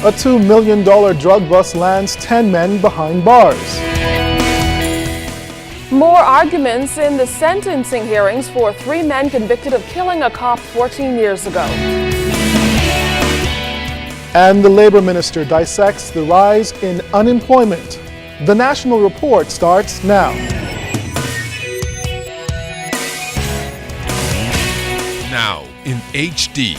A $2 million drug bust lands 10 men behind bars. More arguments in the sentencing hearings for 3 men convicted of killing a cop 14 years ago. And the labor minister dissects the rise in unemployment. The National Report starts now. Now in HD.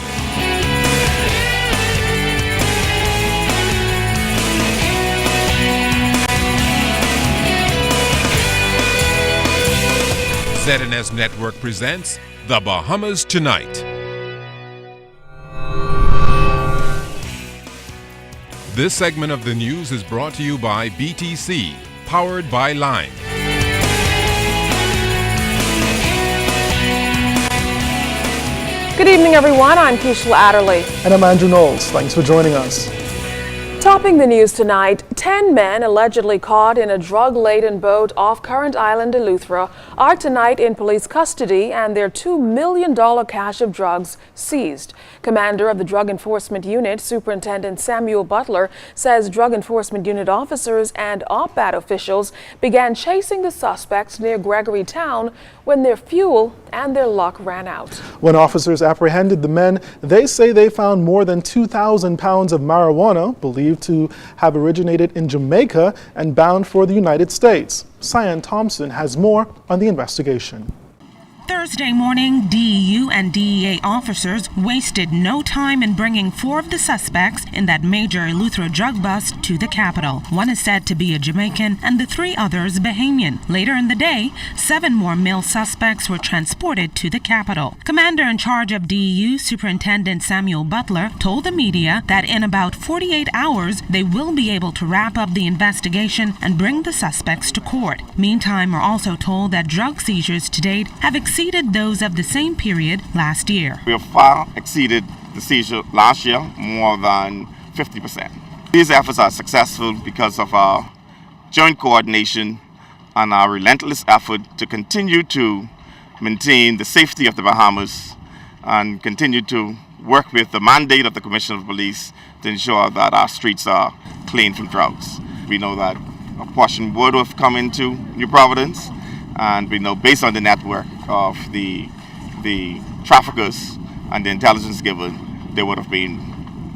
ZNS Network presents The Bahamas Tonight. This segment of the news is brought to you by BTC, powered by Lime. Good evening, everyone. I'm Keishla Adderley. And I'm Andrew Knowles. Thanks for joining us. Topping the news tonight, 10 men allegedly caught in a drug-laden boat off Current Island, Eleuthera, are tonight in police custody and their $2 million cache of drugs seized. Commander of the Drug Enforcement Unit, Superintendent Samuel Butler, says Drug Enforcement Unit officers and OPAT officials began chasing the suspects near Gregory Town when their fuel and their luck ran out. When officers apprehended the men, they say they found more than 2,000 pounds of marijuana, believed to have originated in Jamaica and bound for the United States. Cyan Thompson has more on the investigation. Thursday morning, DEU and DEA officers wasted no time in bringing 4 of the suspects in that major Eleuthera drug bust to the capital. One is said to be a Jamaican and the 3 others Bahamian. Later in the day, 7 more male suspects were transported to the capital. Commander in charge of DEU, Superintendent Samuel Butler, told the media that in about 48 hours, they will be able to wrap up the investigation and bring the suspects to court. Meantime, we're also told that drug seizures to date have exceeded those of the same period last year. We have far exceeded the seizure last year, more than 50%. These efforts are successful because of our joint coordination and our relentless effort to continue to maintain the safety of the Bahamas and continue to work with the mandate of the Commissioner of Police to ensure that our streets are clean from drugs. We know that a portion would have come into New Providence, and we know based on the network of the traffickers and the intelligence given, they would have been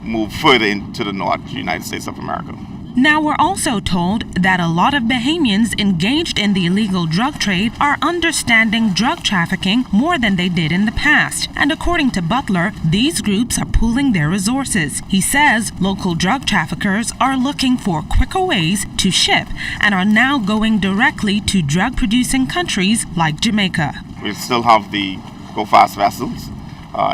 moved further into the north, United States of America. Now we're also told that a lot of Bahamians engaged in the illegal drug trade are understanding drug trafficking more than they did in the past. And according to Butler, these groups are pooling their resources. He says local drug traffickers are looking for quicker ways to ship and are now going directly to drug-producing countries like Jamaica. We still have the go-fast vessels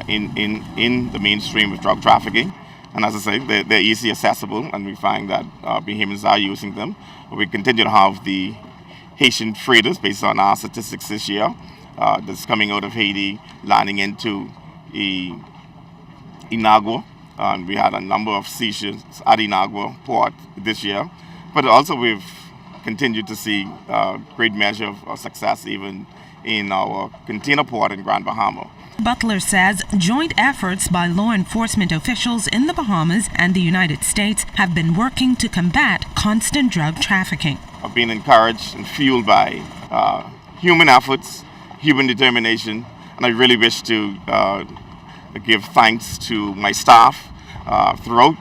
in the mainstream of drug trafficking. And as I say, they're easily accessible, and we find that Bahamians are using them. But we continue to have the Haitian freighters, based on our statistics this year, that's coming out of Haiti, landing into Inagua. And we had a number of seizures at Inagua port this year. But also we've continued to see a great measure of success even in our container port in Grand Bahama. Butler says joint efforts by law enforcement officials in the Bahamas and the United States have been working to combat constant drug trafficking. I've been encouraged and fueled by human efforts, human determination, and I really wish to give thanks to my staff throughout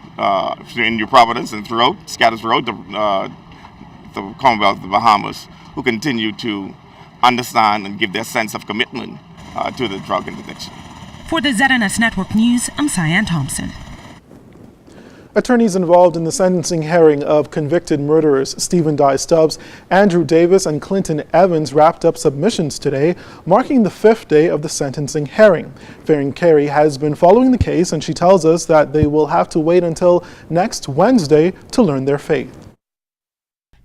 in New Providence and scattered throughout the Commonwealth of the Bahamas, who continue to understand and give their sense of commitment to the drug interdiction. For the ZNS Network News, I'm Cyan Thompson. Attorneys involved in the sentencing hearing of convicted murderers Stephen Dye Stubbs, Andrew Davis, and Clinton Evans wrapped up submissions today, marking the 5th day of the sentencing hearing. Farron Carey has been following the case, and she tells us that they will have to wait until next Wednesday to learn their fate.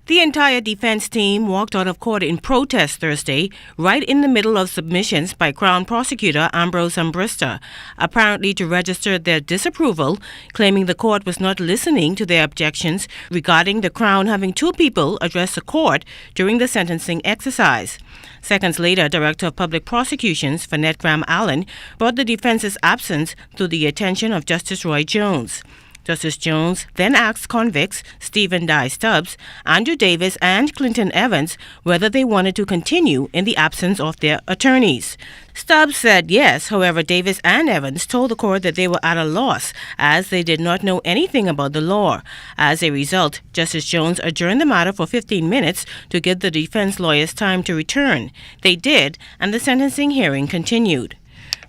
The entire defense team walked out of court in protest Thursday, right in the middle of submissions by Crown Prosecutor Ambrose Ambrista, apparently to register their disapproval, claiming the court was not listening to their objections regarding the Crown having 2 people address the court during the sentencing exercise. Seconds later, Director of Public Prosecutions, Vanette Graham Allen, brought the defense's absence to the attention of Justice Roy Jones. Justice Jones then asked convicts Stephen Dye Stubbs, Andrew Davis, and Clinton Evans whether they wanted to continue in the absence of their attorneys. Stubbs said yes. However, Davis and Evans told the court that they were at a loss as they did not know anything about the law. As a result, Justice Jones adjourned the matter for 15 minutes to give the defense lawyers time to return. They did, and the sentencing hearing continued.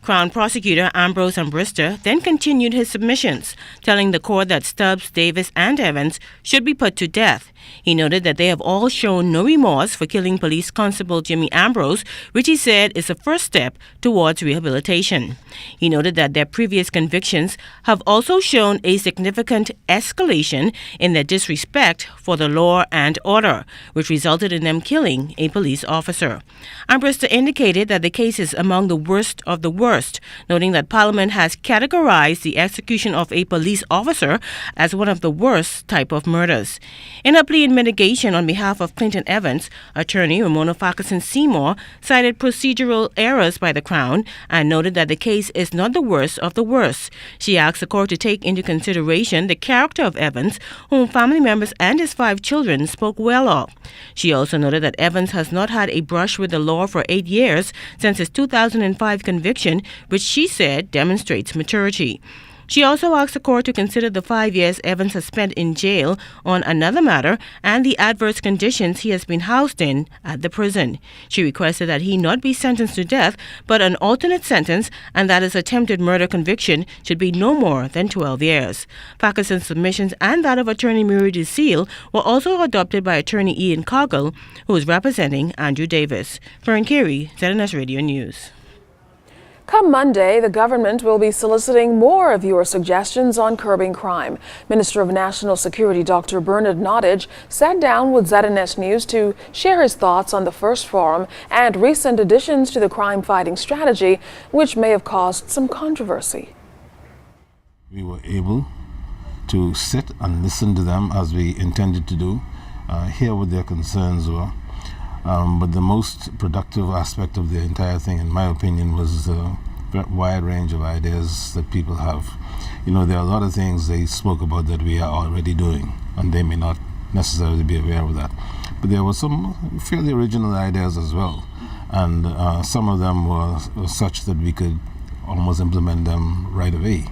Crown Prosecutor Ambrose Ambrister then continued his submissions, telling the court that Stubbs, Davis, and Evans should be put to death. He noted that they have all shown no remorse for killing Police Constable Jimmy Ambrose, which he said is the first step towards rehabilitation. He noted that their previous convictions have also shown a significant escalation in their disrespect for the law and order, which resulted in them killing a police officer. Ambrister indicated that the case is among the worst of the worst, noting that Parliament has categorized the execution of a police officer as one of the worst type of murders. In a plea in mitigation on behalf of Clinton Evans, attorney Ramona Farquharson Seymour cited procedural errors by the Crown and noted that the case is not the worst of the worst. She asked the court to take into consideration the character of Evans, whom family members and his 5 children spoke well of. She also noted that Evans has not had a brush with the law for 8 years since his 2005 conviction, which she said demonstrates maturity. She also asked the court to consider the 5 years Evans has spent in jail on another matter and the adverse conditions he has been housed in at the prison. She requested that he not be sentenced to death, but an alternate sentence, and that his attempted murder conviction should be no more than 12 years. Farquharson's submissions and that of attorney Murray DeSeal were also adopted by attorney Ian Coggle, who is representing Andrew Davis. Fern Carey, ZNS Radio News. Come Monday, the government will be soliciting more of your suggestions on curbing crime. Minister of National Security Dr. Bernard Nottage sat down with ZNS News to share his thoughts on the first forum and recent additions to the crime-fighting strategy, which may have caused some controversy. We were able to sit and listen to them as we intended to do, hear what their concerns were. But the most productive aspect of the entire thing, in my opinion, was the wide range of ideas that people have. You know, there are a lot of things they spoke about that we are already doing, and they may not necessarily be aware of that. But there were some fairly original ideas as well, and some of them were such that we could almost implement them right away.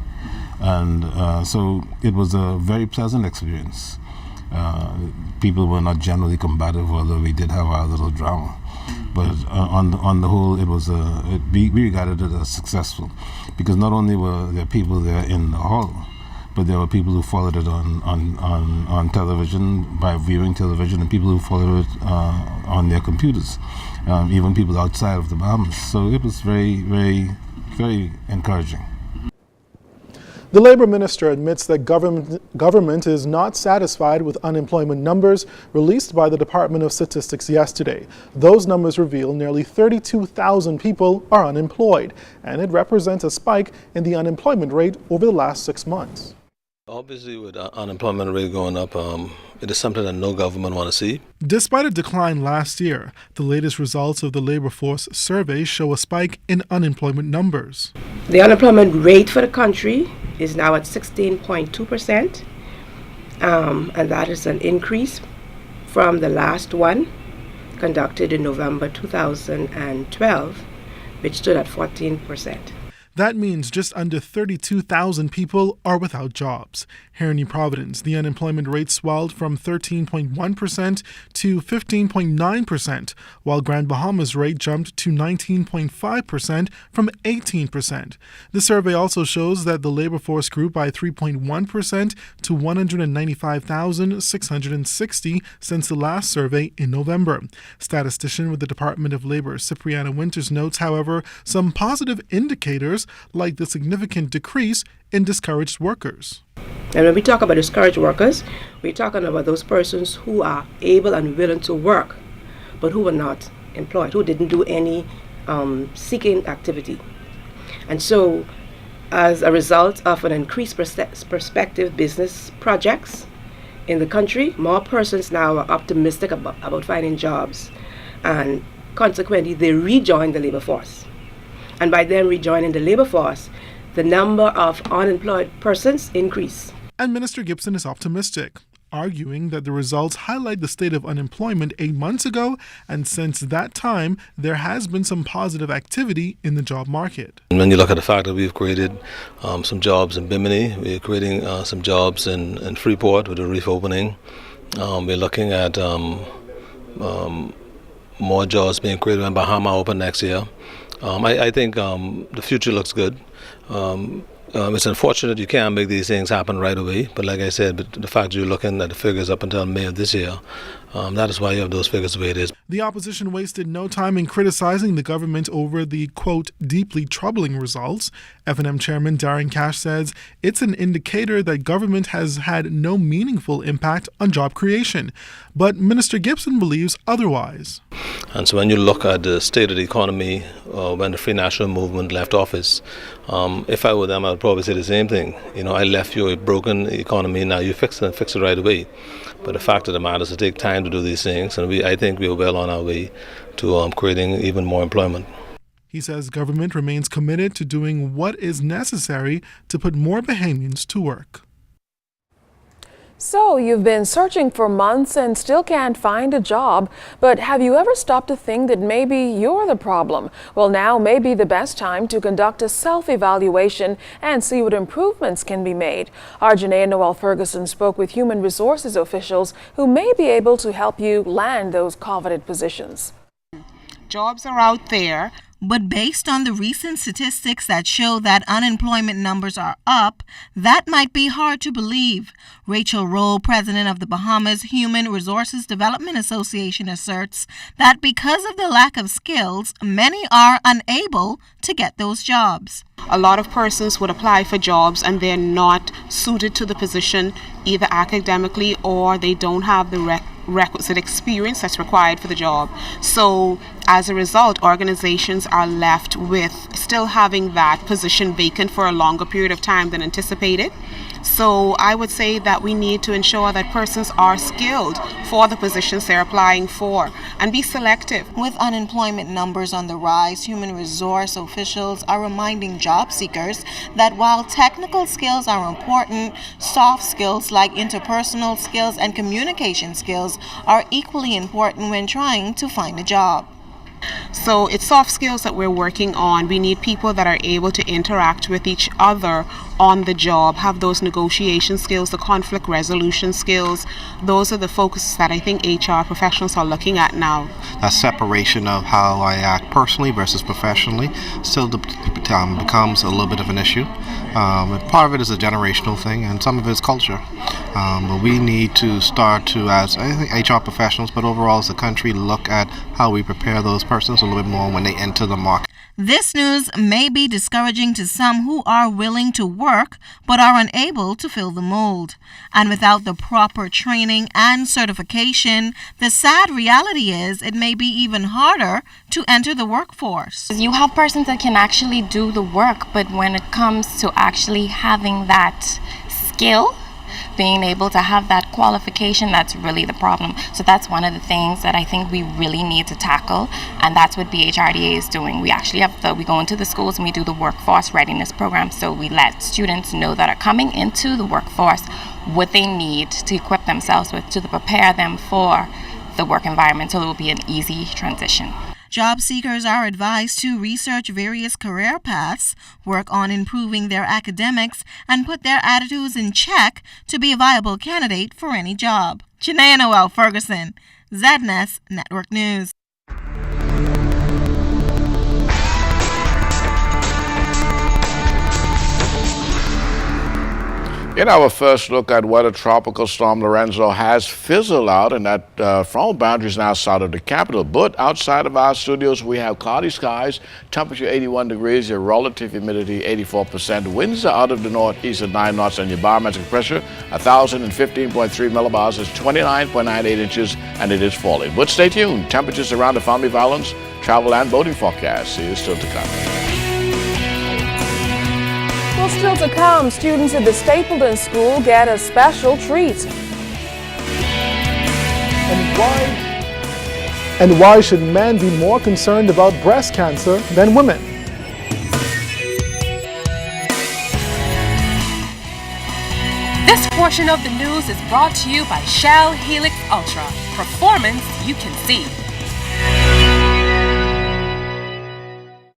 And so it was a very pleasant experience. People were not generally combative, although we did have our little drama. But on the whole, it was we regarded it as successful, because not only were there people there in the hall, but there were people who followed it on television, by viewing television, and people who followed it on their computers, even people outside of the Bahamas. So it was very, very, very encouraging. The Labour Minister admits that government is not satisfied with unemployment numbers released by the Department of Statistics yesterday. Those numbers reveal nearly 32,000 people are unemployed, and it represents a spike in the unemployment rate over the last 6 months. Obviously, with unemployment rate going up, it is something that no government want to see. Despite a decline last year, the latest results of the labor force survey show a spike in unemployment numbers. The unemployment rate for the country is now at 16.2%, and that is an increase from the last one conducted in November 2012, which stood at 14%. That means just under 32,000 people are without jobs. Here in New Providence, the unemployment rate swelled from 13.1% to 15.9%, while Grand Bahama's rate jumped to 19.5% from 18%. The survey also shows that the labor force grew by 3.1% to 195,660 since the last survey in November. Statistician with the Department of Labor, Cipriana Winters, notes, however, some positive indicators like the significant decrease in discouraged workers. And when we talk about discouraged workers, we're talking about those persons who are able and willing to work, but who were not employed, who didn't do any seeking activity. And so, as a result of an increased prospective business projects in the country, more persons now are optimistic about finding jobs, and consequently, they rejoin the labor force. And by them rejoining the labor force, the number of unemployed persons increase. And Minister Gibson is optimistic, arguing that the results highlight the state of unemployment 8 months ago, and since that time, there has been some positive activity in the job market. And when you look at the fact that we've created some jobs in Bimini, we're creating some jobs in Freeport with the reef opening. We're looking at more jobs being created when Bahama open next year. I think the future looks good. It's unfortunate you can't make these things happen right away, but like I said, the fact you're looking at the figures up until May of this year, that is why you have those figures the way it is. The opposition wasted no time in criticizing the government over the, quote, deeply troubling results. F&M Chairman Darren Cash says it's an indicator that government has had no meaningful impact on job creation. But Minister Gibson believes otherwise. And so when you look at the state of the economy when the Free National Movement left office, if I were them, I would probably say the same thing. You know, I left you a broken economy, now you fix it and fix it right away. But the fact of the matter is it takes time to do these things, and I think we are well on our way to creating even more employment. He says government remains committed to doing what is necessary to put more Bahamians to work. So you've been searching for months and still can't find a job, but have you ever stopped to think that maybe you're the problem? Well, now may be the best time to conduct a self-evaluation and see what improvements can be made. Our Janaea Noel Ferguson spoke with human resources officials who may be able to help you land those coveted positions. Jobs are out there. But based on the recent statistics that show that unemployment numbers are up, that might be hard to believe. Rachel Roll, president of the Bahamas Human Resources Development Association, asserts that because of the lack of skills, many are unable to get those jobs. A lot of persons would apply for jobs and they're not suited to the position either academically or they don't have the requisite experience that's required for the job. So as a result, organizations are left with still having that position vacant for a longer period of time than anticipated. So I would say that we need to ensure that persons are skilled for the positions they're applying for and be selective. With unemployment numbers on the rise, human resource officials are reminding job seekers that while technical skills are important, soft skills like interpersonal skills and communication skills are equally important when trying to find a job. So it's soft skills that we're working on. We need people that are able to interact with each other on the job, have those negotiation skills, the conflict resolution skills. Those are the focuses that I think HR professionals are looking at now. That separation of how I act personally versus professionally still becomes a little bit of an issue. Part of it is a generational thing and some of it is culture. But we need to start to, as I think HR professionals, but overall as a country, look at how we prepare those persons a little bit more when they enter the market. This news may be discouraging to some who are willing to work but are unable to fill the mold. And without the proper training and certification, the sad reality is it may be even harder to enter the workforce. You have persons that can actually do the work, but when it comes to actually having that skill, being able to have that qualification, that's really the problem. So that's one of the things that I think we really need to tackle, and that's what BHRDA is doing. We actually we go into the schools and we do the workforce readiness program, so we let students know that are coming into the workforce what they need to equip themselves with to prepare them for the work environment, so it will be an easy transition. Job seekers are advised to research various career paths, work on improving their academics, and put their attitudes in check to be a viable candidate for any job. Janaea Noel Ferguson, ZNS Network News. In our first look at weather, Tropical Storm Lorenzo has fizzled out, and that front boundary is now south of the capital. But outside of our studios, we have cloudy skies, temperature 81 degrees, your relative humidity 84%. Winds are out of the northeast at 9 knots, and your barometric pressure 1,015.3 millibars is 29.98 inches, and it is falling. But stay tuned. Temperatures around the family violence, travel and boating forecast is still to come. Well, still to come, students at the Stapleton School get a special treat. And why should men be more concerned about breast cancer than women? This portion of the news is brought to you by Shell Helix Ultra. Performance you can see.